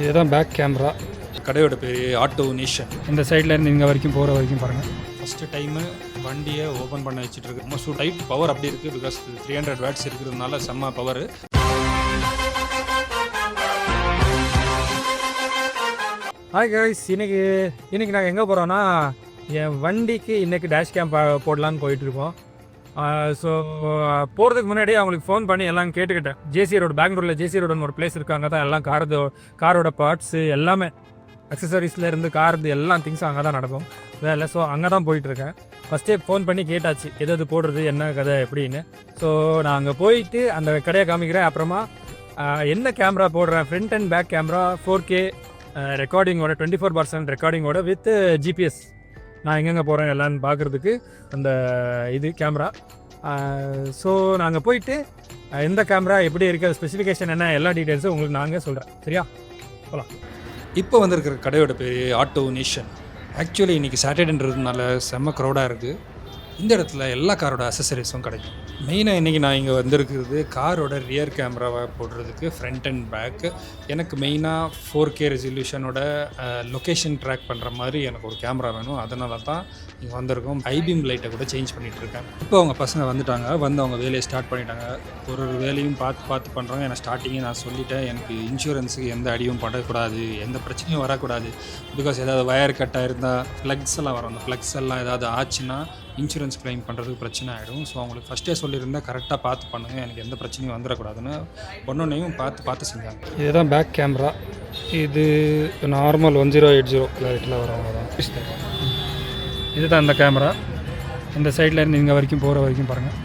இதுதான் back camera. கடையோட பேர் ஆட்டோ நேஷன். இந்த சைடில் இருந்து இங்கே வரைக்கும் போகிற வரைக்கும் பாருங்கள். ஃபஸ்ட்டு டைமு வண்டியை ஓப்பன் பண்ண வச்சுட்டு இருக்கு. ரொம்ப டைட் பவர் அப்படி இருக்குது. பிகாஸ் 300 வாட்ஸ் இருக்கிறதுனால செம்ம பவர். ஹாய் கைஸ், இன்னைக்கு நாங்கள் எங்கே போகிறோன்னா என் வண்டிக்கு இன்றைக்கி டேஷ் கேம் போடலான்னு போயிட்டுருக்கோம். ஸோ போகிறதுக்கு முன்னாடி அவங்களுக்கு ஃபோன் பண்ணி எல்லாம் கேட்டுக்கிட்டேன். ஜேசி ரோடு, பெங்களூரில் ஜேசி ரோடுன்னு ஒரு பிளேஸ் இருக்காங்க தான். எல்லாம் காரோட பார்ட்ஸு எல்லாமே அக்சசரிஸில் இருந்து கார்து எல்லாம் திங்ஸ் அங்கே தான் நடக்கும் வேலை. ஸோ அங்கே தான் போயிட்டுருக்கேன். ஃபஸ்ட்டே ஃபோன் பண்ணி கேட்டாச்சு எது போடுறது, என்ன கதை எப்படின்னு. ஸோ நான் அங்கே போயிட்டு அந்த கடையை காமிக்கிறேன். அப்புறமா என்ன கேமரா போடுறேன், front and back camera 4K ரெக்கார்டிங்கோட 24/7 ரெக்கார்டிங்கோட வித் ஜிபிஎஸ். நான் எங்கெங்கே போகிறேன் எல்லான்னு பார்க்குறதுக்கு அந்த இது கேமரா. ஸோ நாங்கள் போயிட்டு எந்த கேமரா எப்படி இருக்குது, ஸ்பெசிஃபிகேஷன் என்ன, எல்லா டீட்டெயில்ஸும் உங்களுக்கு நாங்கள் சொல்கிறேன். சரியா, போகலாம். இப்போ வந்திருக்கிற கடையோட பேர் ஆட்டோ நேஷன். ஆக்சுவலி இன்றைக்கி சாட்டர்டேன்றதுனால செம்ம க்ரௌடாக இருக்குது. இந்த இடத்துல எல்லா காரோட அசசரிஸும் கிடைக்கும். மெயினாக இன்றைக்கி நான் இங்கே வந்திருக்கிறது காரோட ரியர் கேமராவை போடுறதுக்கு, ஃப்ரண்ட் அண்ட் பேக். எனக்கு மெயினாக 4K ரெசல்யூஷனோட லொக்கேஷன் ட்ராக் பண்ணுற மாதிரி எனக்கு ஒரு கேமரா வேணும். அதனால தான் இங்கே வந்திருக்கோம். ஐபீம் லைட்டை கூட சேஞ்ச் பண்ணிகிட்ருக்கேன். இப்போ அவங்க பசங்க வந்துட்டாங்க, வந்து அவங்க வேலையை ஸ்டார்ட் பண்ணிட்டாங்க. ஒரு வேலையும் பார்த்து பண்ணுறாங்க. ஏன்னா ஸ்டார்டிங்கே நான் சொல்லிட்டேன், எனக்கு இன்சூரன்ஸுக்கு எந்த அடியும் படக்கூடாது, எந்த பிரச்சனையும் வரக்கூடாது. பிகாஸ் ஏதாவது வயர் கட்டாக இருந்தால் ஃப்ளக்ஸ் எல்லாம் வரும். அந்த ஃப்ளக்ஸ் எல்லாம் ஏதாவது ஆச்சுன்னா இன்சூரன்ஸ் கிளைம் பண்ணுறதுக்கு பிரச்சனை ஆகிடும். ஸோ அவங்களுக்கு ஃபஸ்ட்டே சொல்லியிருந்தால் கரெக்டாக பார்த்து பண்ணுங்கள், எனக்கு எந்த பிரச்சனையும் வந்துடக்கூடாதுன்னு ஒன்றொன்னையும் பார்த்து செஞ்சாங்க. இதுதான் பேக் கேமரா. இது நார்மல் 1080 கிளாரிட்டியில் வரவங்க தான். இதுதான் அந்த கேமரா. இந்த சைடில் இருந்து இங்கே வரைக்கும் போகிற வரைக்கும் பாருங்கள்.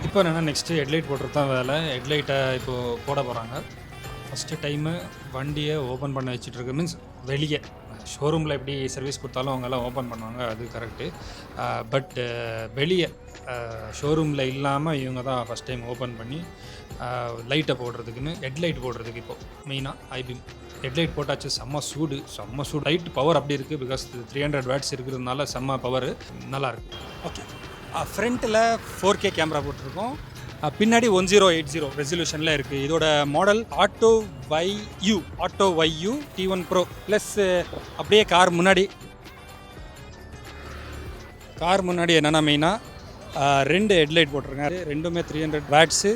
இப்போ என்னென்னா நெக்ஸ்ட்டு ஹெட்லைட் போடுறது தான் வேலை. ஹெட்லைட்டை இப்போது போட போகிறாங்க. ஃபஸ்ட்டு டைமு வண்டியை ஓப்பன் பண்ண வச்சுட்ருக்கு. மீன்ஸ் வெளியே ஷோரூமில் எப்படி சர்வீஸ் கொடுத்தாலும் அவங்கெல்லாம் ஓப்பன் பண்ணுவாங்க, அது கரெக்டு. பட் வெளியே ஷோரூமில் இல்லாமல் இவங்க தான் ஃபஸ்ட் டைம் ஓப்பன் பண்ணி லைட்டை போடுறதுக்குன்னு ஹெட்லைட் போடுறதுக்கு இப்போது மெயினாக ஐபீம் ஹெட்லைட் போட்டாச்சு. செம்ம சூடு லைட் பவர் அப்படி இருக்குது. பிகாஸ் 300 வாட்ஸ் இருக்கிறதுனால செம்ம பவர் நல்லாயிருக்கு. ஓகே, ஃப்ரண்ட்டில் 4K கேமரா போட்டிருக்கோம். பின்னாடி 1080 ரெசல்யூஷனில் இருக்குது. இதோட model auto YU T1 Pro plus. அப்படியே கார் முன்னாடி என்னென்னா மெயினாக 2 ஹெட்லைட் போட்டிருக்கேன். ரெண்டுமே 300 வாட்ஸு.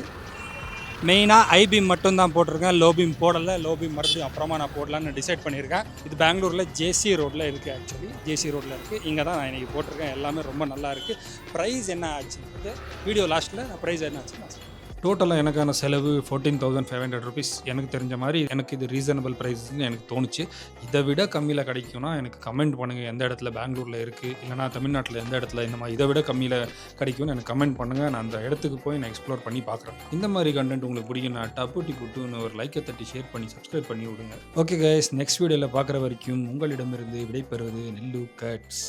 மெயினாக ஐபீம் மட்டும்தான் போட்டிருக்கேன், லோ பீம் போடலை. லோ பீம் மறுபடியும் அப்புறமா நான் போடலான்னு டிசைட் பண்ணியிருக்கேன். இது பெங்களூரில் ஜேசி ரோட்டில் இருக்குது. ஆக்சுவலி ஜேசி ரோட்டில் இருக்குது. இங்கே தான் நான் இன்றைக்கி போட்டிருக்கேன். எல்லாமே ரொம்ப நல்லா இருக்குது. ப்ரைஸ் என்ன ஆச்சுன்றது வீடியோ லாஸ்ட்டில் நான் ப்ரைஸ் என்ன ஆச்சுன்னு டோட்டலாக எனக்கான செலவு 14,500 ருபீஸ். எனக்கு தெரிஞ்ச மாதிரி எனக்கு இது ரீசனபிள் ப்ரைஸ்ன்னு எனக்கு தோணுச்சு. இதை விட கம்மியில் கிடைக்கும்னா எனக்கு கமெண்ட் பண்ணுங்கள். எந்த இடத்துல பெங்களூரில் இருக்குது, இல்லைனா தமிழ்நாட்டில் எந்த இடத்துல இந்த மாதிரி இதை விட கம்மியில் கிடைக்கும்னு எனக்கு கமெண்ட் பண்ணுங்கள். நான் அந்த இடத்துக்கு போய் நான் எக்ஸ்ப்ளோர் பண்ணி பார்க்குறேன். இந்த மாதிரி கண்டென்ட் உங்களுக்கு பிடிக்கும், நான் டப்புட்டி புட்டுன்னு ஒரு லைக்கை தட்டி ஷேர் பண்ணி சப்ஸ்கிரைப் பண்ணி விடுங்க. ஓகே கைஸ், நெக்ஸ்ட் வீடியோவில் பார்க்குற வரைக்கும் உங்களிடமிருந்து விடைபெறுவது நெல்லு கட்ஸ்.